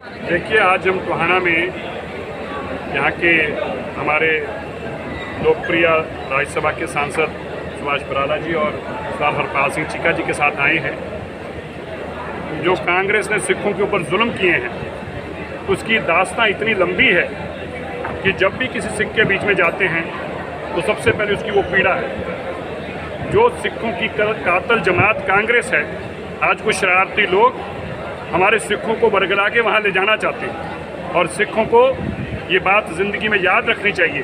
देखिए, आज हम टोहाना में यहाँ के हमारे लोकप्रिय राज्यसभा के सांसद सुभाष बराला जी और सरदार हरपाल सिंह चीका जी के साथ आए हैं। जो कांग्रेस ने सिखों के ऊपर जुल्म किए हैं उसकी दास्तां इतनी लंबी है कि जब भी किसी सिख के बीच में जाते हैं तो सबसे पहले उसकी वो पीड़ा है। जो सिखों की कातल जमात कांग्रेस है, आज कुछ शरारती लोग हमारे सिखों को बरगला के वहाँ ले जाना चाहते हैं और सिखों को ये बात ज़िंदगी में याद रखनी चाहिए।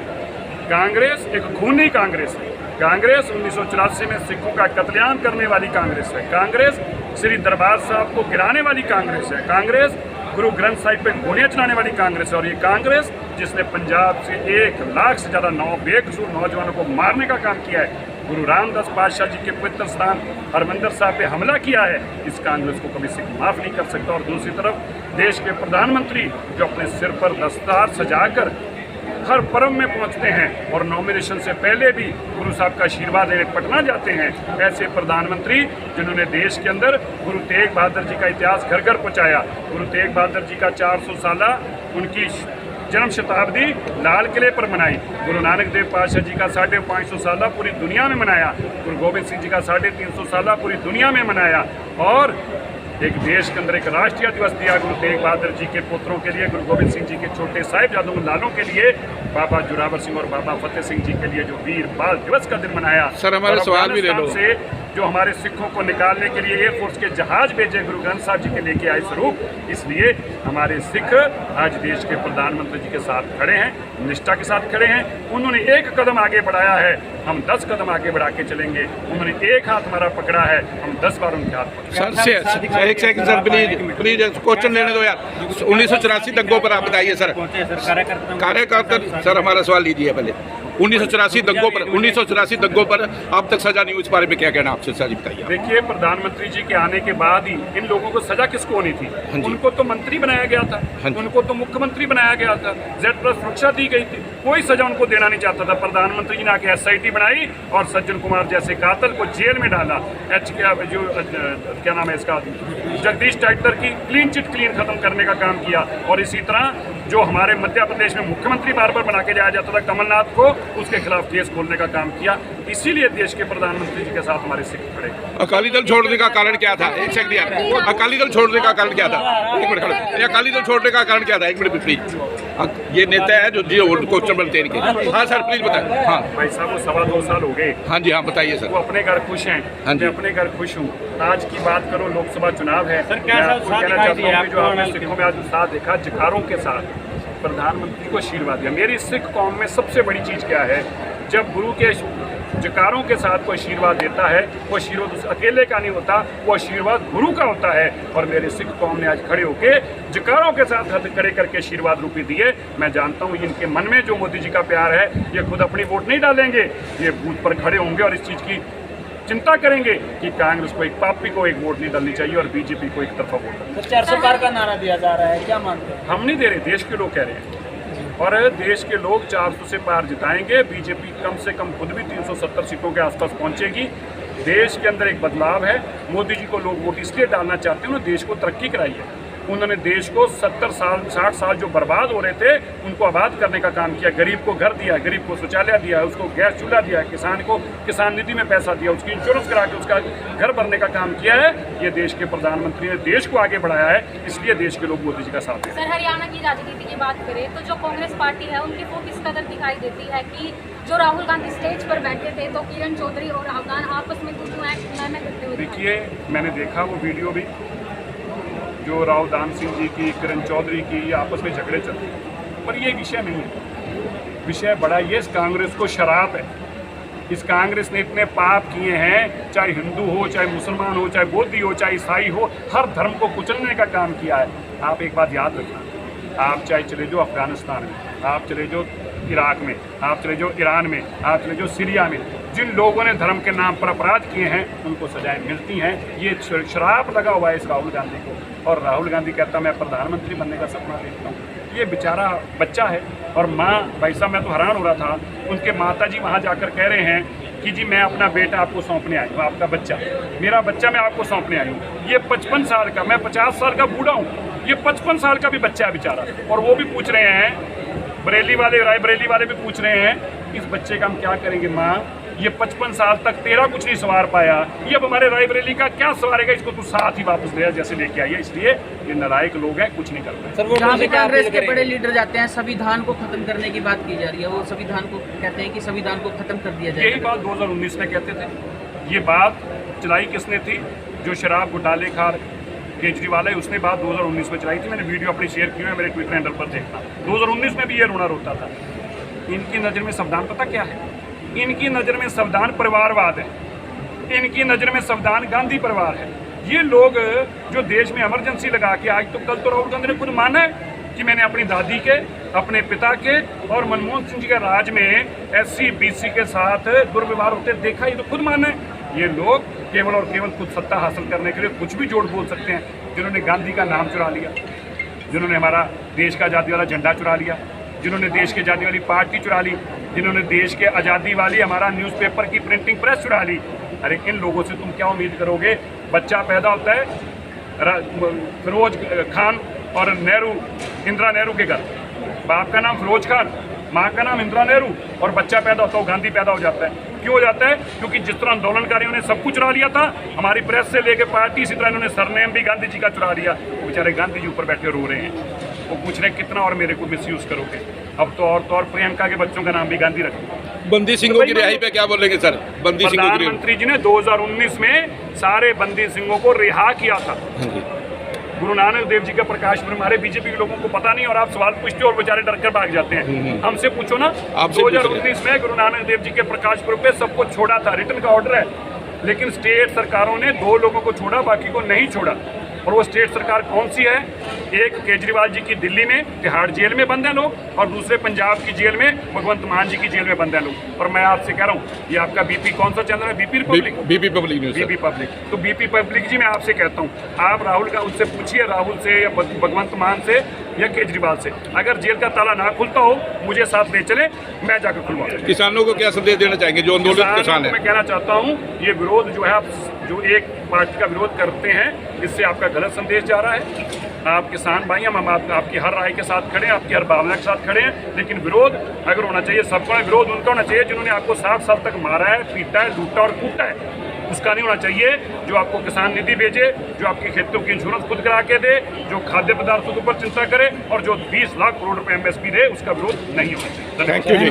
कांग्रेस एक खूनी कांग्रेस है। कांग्रेस 1984 में सिखों का कत्लेआम करने वाली कांग्रेस है। कांग्रेस श्री दरबार साहब को गिराने वाली कांग्रेस है। कांग्रेस गुरु ग्रंथ साहिब पे गोलियां चलाने वाली कांग्रेस है। और ये कांग्रेस जिसने पंजाब से 1 लाख से ज़्यादा बेकसूर नौजवानों को मारने का काम किया है, गुरु रामदास पातशाह जी के पवित्र स्थान हरमंदिर साहब पे हमला किया है, इस कांग्रेस को कभी सिख माफ़ नहीं कर सकता। और दूसरी तरफ देश के प्रधानमंत्री जो अपने सिर पर दस्तार सजाकर हर पर्व में पहुंचते हैं और नॉमिनेशन से पहले भी गुरु साहब का आशीर्वाद लेने पटना जाते हैं, ऐसे प्रधानमंत्री जिन्होंने देश के अंदर गुरु तेग बहादुर जी का इतिहास घर घर पहुँचाया। गुरु तेग बहादुर जी का 400 साला उनकी जन्म शताब्दी लाल किले पर मनाई। गुरु नानक देव पातशाह जी का 550 साला पूरी दुनिया में मनाया। गुरु गोबिंद सिंह जी का 350 साला पूरी दुनिया में मनाया। और एक देश के अंदर एक राष्ट्रीय दिवस दिया गुरु तेग बहादुर जी के पुत्रों के लिए, गुरु गोबिंद सिंह जी के छोटे साहिबजादों लालों के लिए, बाबा जोरावर सिंह और बाबा फतेह सिंह जी के लिए जो वीर बाल दिवस का दिन मनाया। सर, हमारे सवाल भी ले लो। से जो हमारे सिखों को निकालने के लिए एयरफोर्स के जहाज भेजे गुरु ग्रंथ साहब जी के लेके आए स्वरूप, इसलिए हमारे सिख आज देश के प्रधानमंत्री जी के साथ खड़े हैं, निष्ठा के साथ खड़े हैं। उन्होंने 1 कदम आगे बढ़ाया है, हम 10 कदम आगे बढ़ा के चलेंगे। उन्होंने 1 हाथ हमारा पकड़ा है, हम 10 बार उनके हाथ पकड़े। एक सेकंड सर, प्लीज क्वेश्चन लेने दो यार। 1984 दंगों पर आप बताइए सर। कार्यकर्ता सर, हमारा सवाल लीजिए पहले। 1984 दंगों पर अब तक सजा नहीं हुई, इस बारे में क्या कहना आपसे सर बताइए। देखिए, प्रधानमंत्री जी के आने के बाद ही इन लोगों को सजा किसको होनी थी? उनको तो मंत्री बनाया गया था, उनको तो मुख्यमंत्री बनाया गया था, Z+ सुरक्षा दी गई थी, कोई सजा उनको देना नहीं चाहता था। प्रधानमंत्री जी ने आके SIT बनाई और सज्जन कुमार जैसे कातल को जेल में डाला। क्या नाम है इसका, जगदीश टाइटर की क्लीन चिट खत्म करने का काम किया। और इसी तरह जो हमारे मध्य प्रदेश में मुख्यमंत्री बार बार बना के जाया जाता था कमलनाथ को, उसके खिलाफ केस खोलने का काम किया। इसीलिए देश के प्रधानमंत्री जी के साथ हमारे सिख खड़े। अकाली दल छोड़ने का कारण क्या था? एक सेकंड यार, अकाली दल छोड़ने का कारण क्या था? 1 मिनट खड़े। अकाली दल छोड़ने का कारण क्या था? 1 मिनट प्लीज। ये नेता है जो क्वेश्चन बनते हैं। हाँ सर, प्लीज बताएं। हाँ भाई साहब, वो 2.25 साल हो गए। हाँ जी, हाँ बताइए सर। वो अपने घर खुश हैं, मैं अपने घर खुश हूँ। आज की बात करो, लोकसभा चुनाव है। मैं आपको कहना चाहता हूँ कि जो आपने सिखों में आज उत्साह देखा, जकारों के साथ प्रधानमंत्री को आशीर्वाद दिया। मेरी सिख कौम में सबसे बड़ी चीज़ क्या है? जब गुरु के जकारों के साथ कोई आशीर्वाद देता है, वो आशीर्वाद उस अकेले का नहीं होता, वो आशीर्वाद गुरु का होता है। और मेरे सिख कौम ने आज खड़े होकर जकारों के साथ हाथ खड़े करके आशीर्वाद रूपी दिए। मैं जानता हूँ इनके मन में जो मोदी जी का प्यार है, ये खुद अपनी वोट नहीं डालेंगे, ये बूथ पर खड़े होंगे और इस चीज़ की चिंता करेंगे कि कांग्रेस को एक पापी को एक वोट नहीं डालनी चाहिए और बीजेपी को एक तरफा वोट। 400 पार का नारा दिया जा रहा है, क्या मानते हैं? हम नहीं दे रहे, देश के लोग कह रहे हैं। और देश के लोग 400 से पार जिताएंगे। बीजेपी कम से कम खुद भी 370 सीटों के आसपास पहुंचेगी। देश के अंदर एक बदलाव है। मोदी जी को लोग वोट इसलिए डालना चाहते हैं, उन्होंने देश को तरक्की कराई है। उन्होंने देश को 70 साल 60 साल जो बर्बाद हो रहे थे उनको आबाद करने का काम किया। गरीब को घर दिया, गरीब को शौचालय दिया, उसको गैस चूल्हा दिया, किसान को किसान निधि में पैसा दिया, उसकी इंश्योरेंस करा के उसका घर भरने का काम किया है। ये देश के प्रधानमंत्री ने देश को आगे बढ़ाया है, इसलिए देश के लोग मोदी जी का साथ हैं। सर, हरियाणा की राजनीति की बात करें तो जो कांग्रेस पार्टी है उनकी वो किस कदर दिखाई देती है कि जो राहुल गांधी स्टेज पर बैठे थे तो किरण चौधरी और राहुल गांधी आपस में कुछ मैं करते हुए। देखिए, मैंने देखा वो वीडियो भी, जो राहुल दान सिंह जी की, किरण चौधरी की आपस में झगड़े चलते हैं, पर ये विषय नहीं है। विषय बड़ा ये, इस कांग्रेस को शराब है। इस कांग्रेस ने इतने पाप किए हैं, चाहे हिंदू हो, चाहे मुसलमान हो, चाहे बौद्धी हो, चाहे ईसाई हो, हर धर्म को कुचलने का काम किया है। आप एक बात याद रखना, आप चाहे चले जाओ अफगानिस्तान में, आप चले जाओ इराक में, आप चले जाओ ईरान में, आप चले जाओ सीरिया में, जिन लोगों ने धर्म के नाम पर अपराध किए हैं उनको सजाएं मिलती हैं। ये श्राप लगा हुआ है इस राहुल गांधी को। और राहुल गांधी कहता मैं प्रधानमंत्री बनने का सपना देखता हूँ। ये बेचारा बच्चा है। और माँ, भाई साहब मैं तो हैरान हो रहा था, उनके माता जी वहाँ जाकर कह रहे हैं कि जी मैं अपना बेटा आपको सौंपने आई हूँ, आपका बच्चा, मेरा बच्चा मैं आपको सौंपने आई हूँ। ये 55 साल का, मैं 50 साल का बूढ़ा हूँ। ये 55 साल का भी बच्चा है बेचारा, और वो भी पूछ रहे हैं, बरेली वाले, रायबरेली वाले भी पूछ रहे हैं इस बच्चे का हम क्या करेंगे माँ, ये 55 साल तक तेरा कुछ नहीं संवार पाया, ये अब हमारे रायबरेली का क्या संवारेगा, इसको तू साथ ही वापस ले जैसे लेके आई है। इसलिए ये नालायक लोग हैं, कुछ नहीं करते। जहाँ भी कांग्रेस के बड़े लीडर जाते हैं संविधान को खत्म करने की बात की जा रही है, वो संविधान को कहते हैं कि संविधान को खत्म कर दिया जाए। यही बात 2019 में कहते थे, ये बात चलाई किसने थी, जो शराब घोटाले खार केजरीवाल है उसने बात 2019 में चलाई थी। मैंने वीडियो अपनी शेयर की है, मेरे ट्विटर हैंडल पर देखना। 2019 में भी ये रोना रोता था। इनकी नज़र में संविधान पता क्या है, इनकी नज़र में संविधान परिवारवाद है, इनकी नज़र में संविधान गांधी परिवार है। ये लोग जो देश में इमरजेंसी लगा के, आज तो कल तो राहुल गांधी ने खुद माना है कि मैंने अपनी दादी के, अपने पिता के और मनमोहन सिंह जी के राज में SC BC के साथ दुर्व्यवहार होते देखा, ये तो खुद माना है। ये लोग केवल और केवल खुद सत्ता हासिल करने के लिए कुछ भी जोड़ बोल सकते हैं। जिन्होंने गांधी का नाम चुरा लिया, जिन्होंने हमारा देश का आज़ादी वाला झंडा चुरा लिया, जिन्होंने देश की आज़ादी वाली पार्टी चुरा ली, जिन्होंने देश के आज़ादी वाली हमारा न्यूज़पेपर की प्रिंटिंग प्रेस चुरा ली। अरे इन लोगों से तुम क्या उम्मीद करोगे? बच्चा पैदा होता है फिरोज खान और नेहरू, इंदिरा नेहरू के घर, बाप का नाम फिरोज खान, माँ का नाम इंदिरा नेहरू, और बच्चा पैदा होता है गांधी पैदा हो जाता है। क्यों हो जाता है? क्योंकि जिस तरह आंदोलनकारियों ने सब कुछ चुरा लिया था, हमारी प्रेस से लेकर पार्टी, इसी तरह इन्होंने सरनेम भी गांधी जी का चुरा लिया। बेचारे गांधी जी ऊपर बैठे रो रहे हैं, वो पूछ रहे कितना और मेरे को मिसयूज करोगे। अब तो और प्रियंका के बच्चों का नाम भी गांधी रखो। बंदी सिंहों की रिहाई पे क्या बोलेंगे सर? बंदी सिंहों की प्रधानमंत्री जी ने 2019 में सारे बंदी सिंहों को रिहा किया था। गुरु नानक देव जी का प्रकाश पर्व हमारे बीजेपी के लोगों को पता नहीं, और आप सवाल पूछते हो और बेचारे डर कर भाग जाते हैं। हमसे पूछो ना, 2019 में गुरु नानक देव जी के प्रकाश पर्व पे सबको छोड़ा था, रिटर्न का ऑर्डर है, लेकिन स्टेट सरकारों ने 2 लोगों को छोड़ा, बाकी को नहीं छोड़ा। और वो स्टेट सरकार कौन सी है? एक केजरीवाल जी की दिल्ली में तिहाड़ जेल में बंद है लोग, और दूसरे पंजाब की जेल में भगवंत मान जी की जेल में बंद है लोग। और मैं आपसे कह रहा हूँ, ये आपका BP कौन सा चैनल है? BP Republic, BP public news, BP public. तो BP पब्लिक जी, मैं आपसे कहता हूँ, आप राहुल का उनसे पूछिए, राहुल से या भगवंत मान से या केजरीवाल से, अगर जेल का ताला ना खुलता हो मुझे साथ ले चले, मैं जाकर खुलवा। किसानों को क्या संदेश देना चाहेंगे जो आंदोलित किसान है? मैं कहना चाहता हूँ, ये विरोध जो है, आप जो एक पार्टी का विरोध करते हैं, इससे आपका गलत संदेश जा रहा है। आप किसान भाई, हम आपकी हर राय के साथ खड़े हैं, आपकी हर भावना के साथ खड़े हैं, लेकिन विरोध अगर होना चाहिए सबका, विरोध उनका होना चाहिए जिन्होंने आपको 60 साल तक मारा है, पीटा है, लूटा और कूटा है। उसका नहीं होना चाहिए जो आपको किसान निधि भेजे, जो आपकी खेतों की इंश्योरेंस खुद करा के दे, जो खाद्य पदार्थों के ऊपर चिंता करे, और जो 20 लाख करोड़ रुपए MSP दे, उसका विरोध नहीं होना चाहिए। Thank you ji.